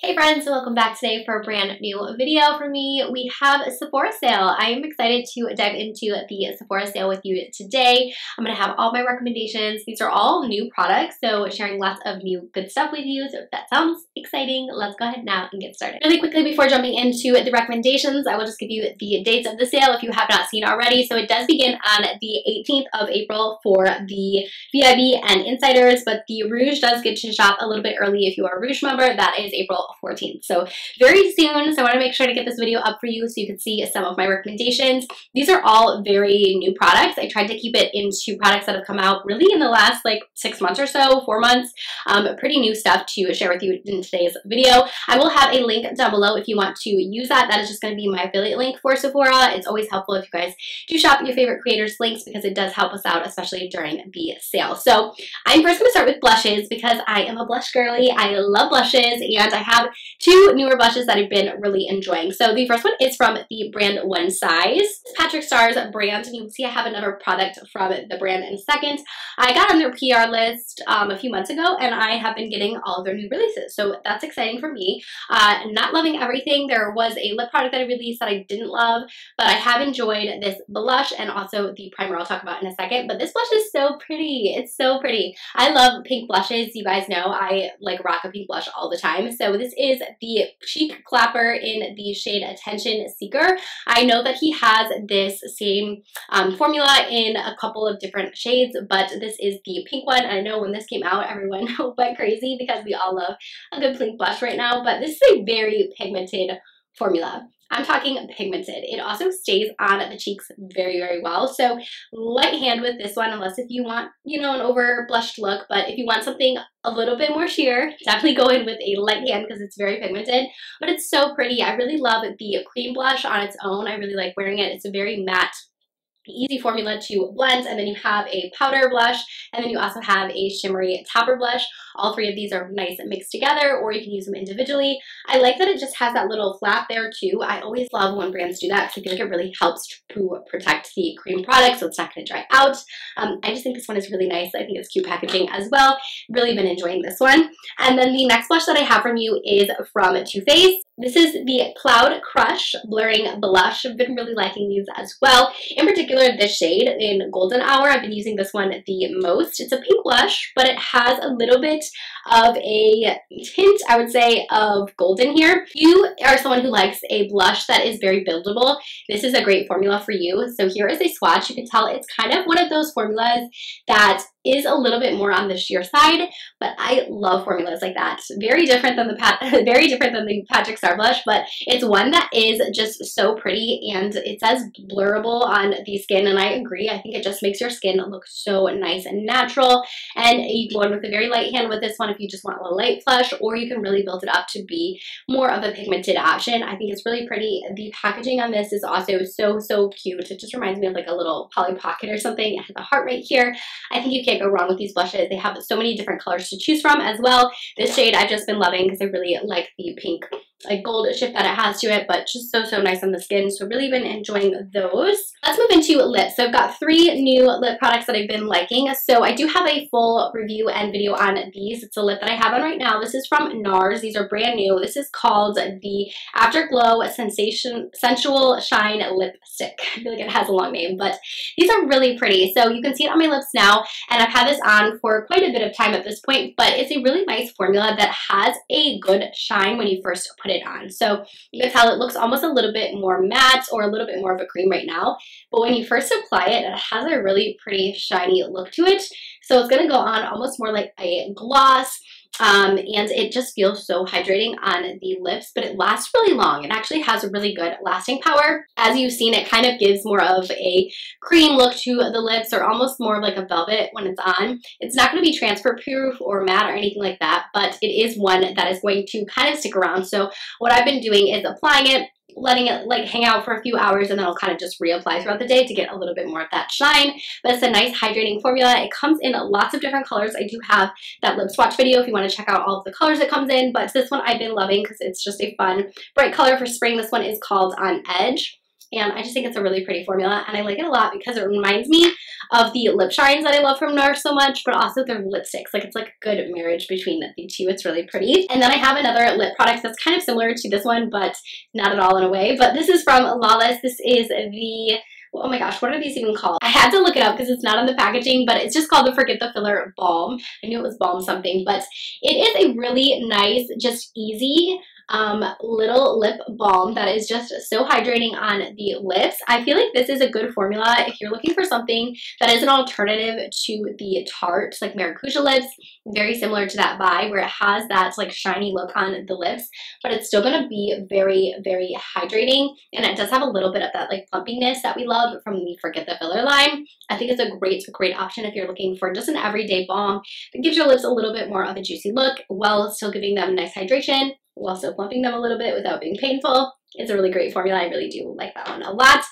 Hey friends, welcome back today for a brand new video from me. We have a Sephora sale. I am excited to dive into the Sephora sale with you today. I'm going to have all my recommendations. These are all new products, so sharing lots of new good stuff with you. So if that sounds exciting, let's go ahead now and get started. Really quickly before jumping into the recommendations, I will just give you the dates of the sale if you have not seen already. So it does begin on the 18th of April for the VIB and Insiders, but the Rouge does get to shop a little bit early if you are a Rouge member. That is April 14th. So very soon. So I want to make sure to get this video up for you so you can see some of my recommendations. These are all very new products. I tried to keep it into products that have come out really in the last like 6 months or so, 4 months. Pretty new stuff to share with you in today's video. I will have a link down below if you want to use that. That is just going to be my affiliate link for Sephora. It's always helpful if you guys do shop your favorite creators' links because it does help us out, especially during the sale. So I'm first going to start with blushes because I am a blush girly. I love blushes and I have two newer blushes that I've been really enjoying. So the first one is from the brand One Size. Patrick Starr's brand, and you can see I have another product from the brand in a second. I got on their PR list a few months ago and I have been getting all of their new releases. So that's exciting for me. Not loving everything. There was a lip product that I released that I didn't love, but I have enjoyed this blush and also the primer I'll talk about in a second. But this blush is so pretty. It's so pretty. I love pink blushes. You guys know I like rock a pink blush all the time. So this is the Cheek Clapper in the shade Attention Seeker. I know that he has this same formula in a couple of different shades, but this is the pink one. I know when this came out, everyone went crazy because we all love a good pink blush right now, but this is a very pigmented formula. I'm talking pigmented. It also stays on the cheeks very, very well. So light hand with this one, unless if you want, you know, an over blushed look. But if you want something a little bit more sheer, definitely go in with a light hand because it's very pigmented. But it's so pretty. I really love the cream blush on its own. I really like wearing it. It's a very matte, easy formula to blend, and then you have a powder blush, and then you also have a shimmery topper blush. All three of these are nice and mixed together, or you can use them individually. I like that it just has that little flap there too. I always love when brands do that because I feel like it really helps to protect the cream product so it's not going to dry out. I just think this one is really nice. I think it's cute packaging as well. Really been enjoying this one. And then the next blush that I have from you is from Too Faced. This is the Cloud Crush Blurring Blush. I've been really liking these as well. In particular, this shade in Golden Hour, I've been using this one the most. It's a pink blush, but it has a little bit of a hint, I would say, of golden here. If you are someone who likes a blush that is very buildable, this is a great formula for you. So here is a swatch. You can tell it's kind of one of those formulas that is a little bit more on the sheer side, but I love formulas like that. Very different than the Patrick Star blush, but it's one that is just so pretty and it says blurrable on the skin, and I agree. I think it just makes your skin look so nice and natural. And you can go in with a very light hand with this one if you just want a light flush, or you can really build it up to be more of a pigmented option. I think it's really pretty. The packaging on this is also so cute. It just reminds me of like a little Polly Pocket or something. It has a heart right here. I think you can't go wrong with these blushes. They have so many different colors to choose from as well. This shade I've just been loving because I really like the pink like gold shift that it has to it, but just so nice on the skin. So really been enjoying those. Let's move into lips. So I've got 3 new lip products that I've been liking. So I do have a full review and video on these. It's a lip that I have on right now. This is from NARS. These are brand new. This is called the Afterglow Sensual Shine Lipstick. I feel like it has a long name, but these are really pretty. So you can see it on my lips now, and I've had this on for quite a bit of time at this point, but it's a really nice formula that has a good shine when you first put it on. So you can tell it looks almost a little bit more matte or a little bit more of a cream right now, but when you first apply it, it has a really pretty shiny look to it. So it's going to go on almost more like a gloss. And it just feels so hydrating on the lips, but it lasts really long. It actually has a really good lasting power. As you've seen, it kind of gives more of a cream look to the lips, or almost more of like a velvet when it's on. It's not going to be transfer proof or matte or anything like that, but it is one that is going to kind of stick around. So what I've been doing is applying it, letting it like hang out for a few hours, and then I'll kind of just reapply throughout the day to get a little bit more of that shine. But it's a nice hydrating formula. It comes in lots of different colors. I do have that lip swatch video if you want to check out all of the colors it comes in, but this one I've been loving because it's just a fun bright color for spring. This one is called On Edge. and I just think it's a really pretty formula, and I like it a lot because it reminds me of the lip shines that I love from NARS so much, but also their lipsticks. Like, it's like a good marriage between the two. It's really pretty. And then I have another lip product that's kind of similar to this one, but not at all in a way. But this is from Lawless. This is the, oh my gosh, what are these even called? I had to look it up because it's not on the packaging, but it's just called the Forget the Filler Balm. I knew it was balm something, but it is a really nice, just easy little lip balm that is just so hydrating on the lips. I feel like this is a good formula if you're looking for something that is an alternative to the Tarte, like Maracuja lips, very similar to that vibe where it has that like shiny look on the lips, but it's still going to be very, very hydrating, and it does have a little bit of that like plumpiness that we love from the Forget the Filler line. I think it's a great option if you're looking for just an everyday balm that gives your lips a little bit more of a juicy look while still giving them nice hydration, while still plumping them a little bit without being painful. It's a really great formula. I really do like that one a lot.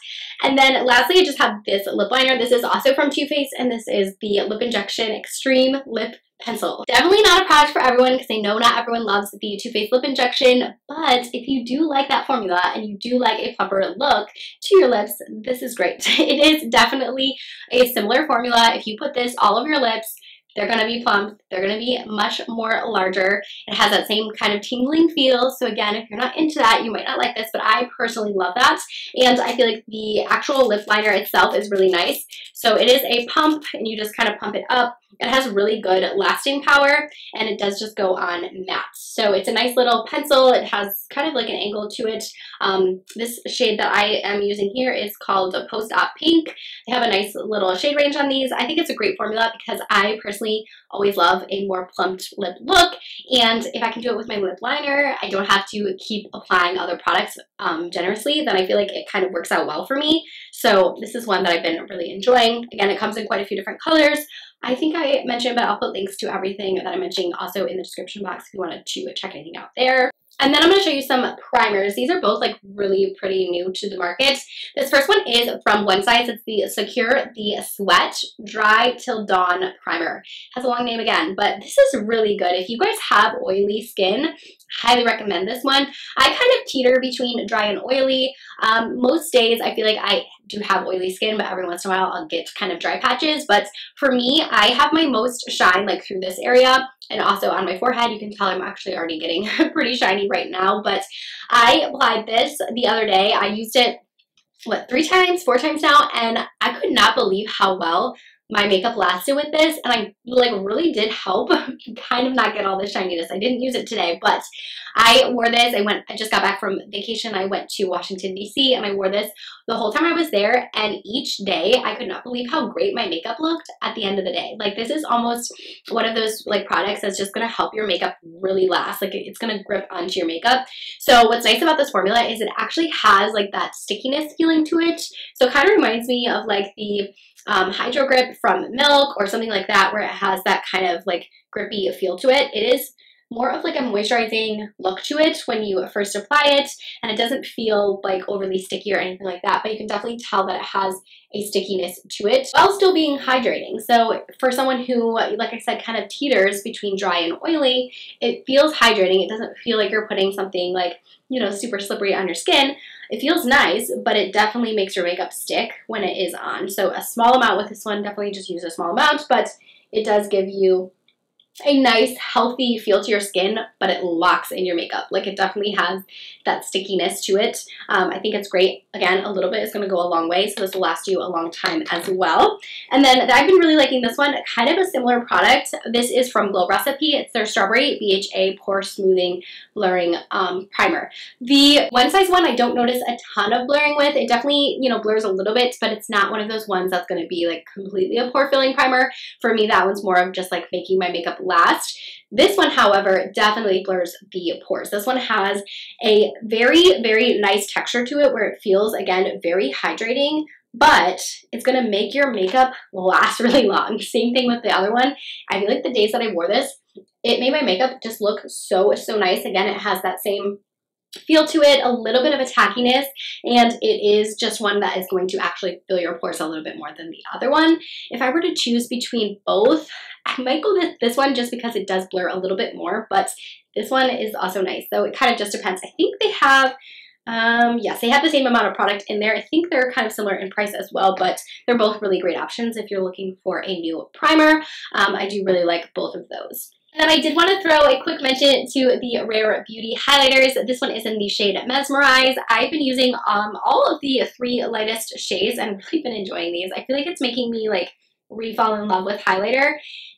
And then lastly, I just have this lip liner. This is also from Too Faced, and this is the Lip Injection Extreme Lip Pencil. Definitely not a product for everyone because I know not everyone loves the Too Faced Lip Injection, but if you do like that formula and you do like a plumper look to your lips, this is great. It is definitely a similar formula. If you put this all over your lips, they're going to be plump. They're going to be much more larger. It has that same kind of tingling feel. So again, if you're not into that, you might not like this, but I personally love that. And I feel like the actual lip liner itself is really nice. So it is a pump, and you just kind of pump it up. It has really good lasting power, and it does just go on matte. So it's a nice little pencil. It has kind of like an angle to it. This shade that I am using here is called Post-Op Pink. They have a nice little shade range on these. I think it's a great formula because I personally always love a more plumped lip look, and if I can do it with my lip liner, I don't have to keep applying other products generously, then I feel like it kind of works out well for me. So this is one that I've been really enjoying. Again, it comes in quite a few different colors. I think I mentioned, but I'll put links to everything that I'm mentioning also in the description box if you wanted to check anything out there. And then I'm going to show you some primers. These are both like really pretty new to the market. This first one is from One Size. It's the Secure the Sweat Dry Till Dawn Primer. Has a long name again, but this is really good. If you guys have oily skin, highly recommend this one. I kind of teeter between dry and oily. Most days I feel like I do have oily skin, but every once in a while I'll get kind of dry patches. But for me, I have my most shine like through this area and also on my forehead. You can tell I'm actually already getting pretty shiny right now, but I applied this the other day. I used it, what, 4 times now, and I could not believe how well my makeup lasted with this, and I like really did help kind of not get all the shininess. I didn't use it today, but I wore this. I just got back from vacation. I went to Washington, D.C., and I wore this the whole time I was there, and each day I could not believe how great my makeup looked at the end of the day. Like, this is almost one of those like products that's just going to help your makeup really last. Like, it's going to grip onto your makeup. So what's nice about this formula is it actually has like that stickiness feeling to it. So it kind of reminds me of like the Hydro Grip from Milk or something like that, where it has that kind of like grippy feel to it. It is more of like a moisturizing look to it when you first apply it, and it doesn't feel like overly sticky or anything like that, but you can definitely tell that it has a stickiness to it while still being hydrating. So for someone who, like I said, kind of teeters between dry and oily, it feels hydrating. It doesn't feel like you're putting something like, you know, super slippery on your skin. It feels nice, but it definitely makes your makeup stick when it is on. So a small amount with this one, definitely just use a small amount, but it does give you a nice, healthy feel to your skin, but it locks in your makeup. Like, it definitely has that stickiness to it. I think it's great. Again, a little bit is going to go a long way, so this will last you a long time as well. And then I've been really liking this one, kind of a similar product. This is from Glow Recipe. It's their Strawberry BHA Pore Smoothing Blurring Primer. The One Size one, I don't notice a ton of blurring with. It definitely, you know, blurs a little bit, but it's not one of those ones that's going to be like completely a pore filling primer. For me, that one's more of just like making my makeup last. This one, however, definitely blurs the pores. This one has a very, very nice texture to it where it feels, again, very hydrating, but it's going to make your makeup last really long. Same thing with the other one. I feel like the days that I wore this, it made my makeup just look so nice. Again, it has that same feel to it, a little bit of a tackiness, and it is just one that is going to actually fill your pores a little bit more than the other one. If I were to choose between both, I might go with this one just because it does blur a little bit more, but this one is also nice. So it kind of just depends. I think they have Yes, they have the same amount of product in there. I think they're kind of similar in price as well, but they're both really great options if you're looking for a new primer. I do really like both of those. And then I did want to throw a quick mention to the Rare Beauty highlighters. This one is in the shade Mesmerize. I've been using all of the 3 lightest shades and really been enjoying these. I feel like it's making me like re-fall in love with highlighter.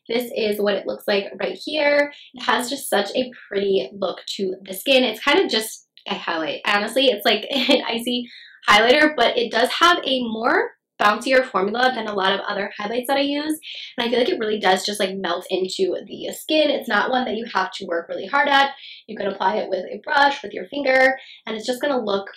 This is what it looks like right here. It has just such a pretty look to the skin. It's kind of just a highlight. Honestly, it's like an icy highlighter, but it does have a more bouncier formula than a lot of other highlights that I use, and I feel like it really does just like melt into the skin. It's not one that you have to work really hard at. You can apply it with a brush, with your finger, and it's just going to look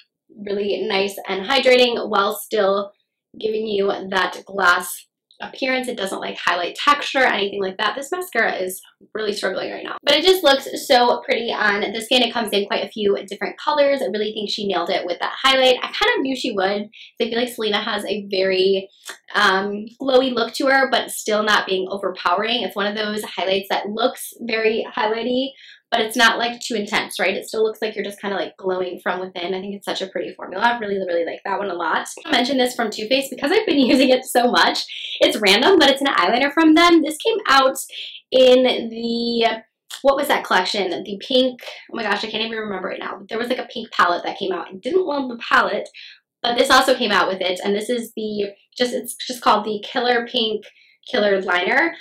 really nice and hydrating while still giving you that glass appearance. It doesn't like highlight texture or anything like that. This mascara is really struggling right now, but it just looks so pretty on the skin. It comes in quite a few different colors. I really think she nailed it with that highlight. I kind of knew she would. I feel like Selena has a very glowy look to her, but still not being overpowering. It's one of those highlights that looks very highlighty, but it's not like too intense, right? It still looks like you're just kind of like glowing from within. I think it's such a pretty formula. I really, really like that one a lot. I mentioned this from Too Faced because I've been using it so much. It's random, but it's an eyeliner from them. This came out in the, what was that collection? The pink, oh my gosh, I can't even remember it now. There was like a pink palette that came out. I didn't love the palette, but this also came out with it. And this is the, it's just called the Killer Pink Killer Liner.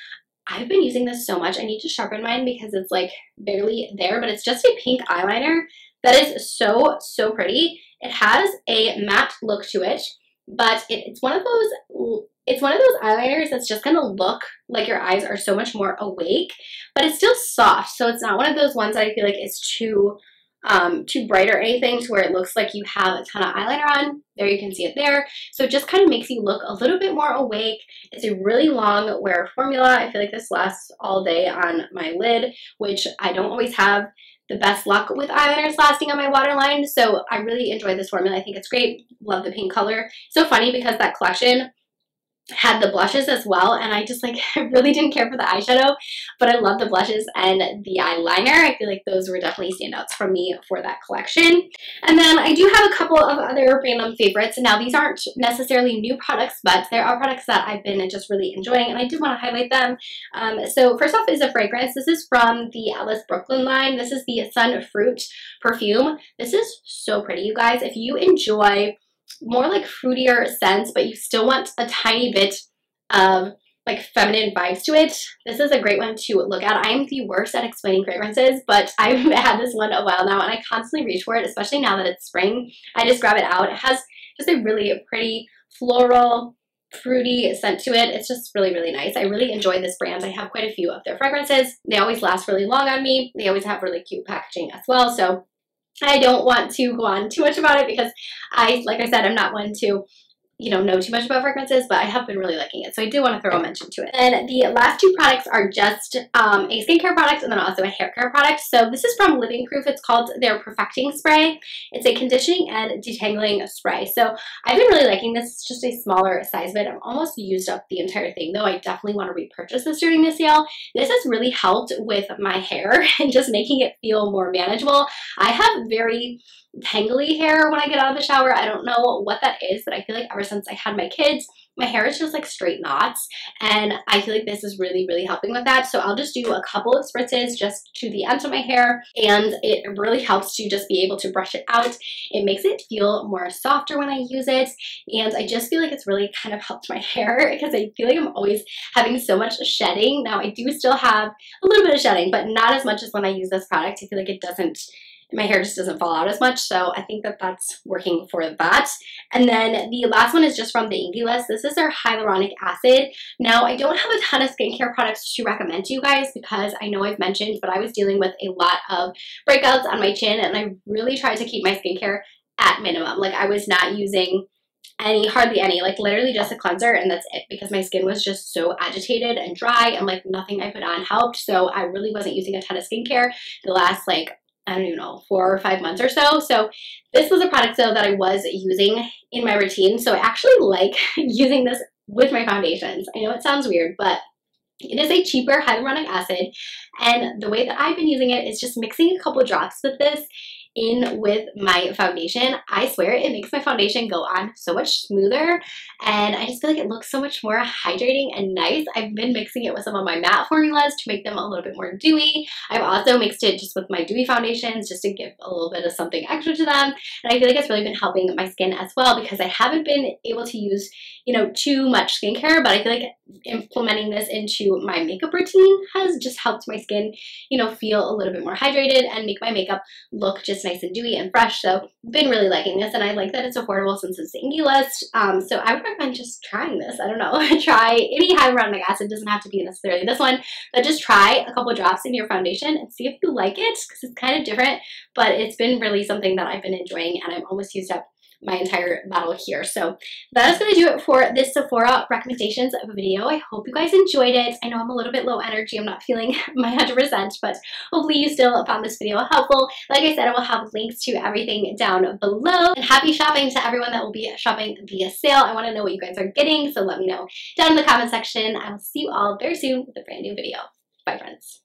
I've been using this so much. I need to sharpen mine because it's like barely there, but it's just a pink eyeliner that is so, so pretty. It has a matte look to it, but it's one of those eyeliners that's just gonna look like your eyes are so much more awake, but it's still soft. So it's not one of those ones that I feel like is too bright or anything to where it looks like you have a ton of eyeliner on. There, you can see it there. So it just kind of makes you look a little bit more awake. It's a really long wear formula. I feel like this lasts all day on my lid, which I don't always have the best luck with eyeliners lasting on my waterline. So I really enjoy this formula. I think it's great. Love the pink color. So funny because that collection had the blushes as well, and I just like, I really didn't care for the eyeshadow, but I love the blushes and the eyeliner. I feel like those were definitely standouts from me for that collection. And then I do have a couple of other random favorites. Now these aren't necessarily new products, but there are products that I've been just really enjoying, and I did want to highlight them. So first off is a fragrance. This is from the Alice Brooklyn line. This is the Sun Fruit perfume. This is so pretty, you guys. If you enjoy more like fruitier scents, but you still want a tiny bit of like feminine vibes to it, this is a great one to look at. I'm the worst at explaining fragrances, but I've had this one a while now, and I constantly reach for it, especially now that it's spring. I just grab it out. It has just a really pretty floral, fruity scent to it. It's just really, really nice. I really enjoy this brand. I have quite a few of their fragrances. They always last really long on me. They always have really cute packaging as well. So I don't want to go on too much about it because like I said, I'm not one to, know too much about fragrances, but I have been really liking it. So I do want to throw a mention to it. And the last two products are just a skincare product and then also a hair care product. So this is from Living Proof. It's called their Perfecting Spray. It's a conditioning and detangling spray. So I've been really liking this. It's just a smaller size of it. I'm almost used up the entire thing, though. I definitely want to repurchase this during this sale. This has really helped with my hair and just making it feel more manageable. I have very tangly hair when I get out of the shower. I don't know what that is, but I feel like ever since I had my kids, my hair is just like straight knots, and I feel like this is really, really helping with that. So I'll just do a couple of spritzes just to the ends of my hair, and it really helps to just be able to brush it out. It makes it feel more softer when I use it, and I just feel like it's really kind of helped my hair because I feel like I'm always having so much shedding. Now I do still have a little bit of shedding, but not as much as when I use this product. I feel like it doesn't, my hair just doesn't fall out as much, so I think that that's working for that. And then the last one is just from the Invis. This is their hyaluronic acid. Now, I don't have a ton of skincare products to recommend to you guys because I know I've mentioned, but I was dealing with a lot of breakouts on my chin, and I really tried to keep my skincare at minimum. Like, I was not using hardly any, like literally just a cleanser, and that's it, because my skin was just so agitated and dry, and like nothing I put on helped. So I really wasn't using a ton of skincare the last, like, I don't even know, 4 or 5 months or so. So this was a product though that I was using in my routine. So I actually like using this with my foundations. I know it sounds weird, but it is a cheaper hyaluronic acid. And the way that I've been using it is just mixing a couple drops with this in with my foundation, I swear it makes my foundation go on so much smoother, and I just feel like it looks so much more hydrating and nice. I've been mixing it with some of my matte formulas to make them a little bit more dewy. I've also mixed it just with my dewy foundations just to give a little bit of something extra to them, and I feel like it's really been helping my skin as well because I haven't been able to use, you know, too much skincare, but I feel like implementing this into my makeup routine has just helped my skin, you know, feel a little bit more hydrated and make my makeup look just nice and dewy and fresh. So I've been really liking this, and I like that it's affordable since it's the Ingy list. So I would recommend just trying this. I don't know, try any hyaluronic acid. It doesn't have to be necessarily this one, but just try a couple drops in your foundation and see if you like it, because it's kind of different, but it's been really something that I've been enjoying, and I've almost used up my entire bottle here. So that is going to do it for this Sephora recommendations video. I hope you guys enjoyed it. I know I'm a little bit low energy. I'm not feeling my 100%, but hopefully you still found this video helpful. Like I said, I will have links to everything down below. And happy shopping to everyone that will be shopping via sale. I want to know what you guys are getting, so let me know down in the comment section. I will see you all very soon with a brand new video. Bye, friends.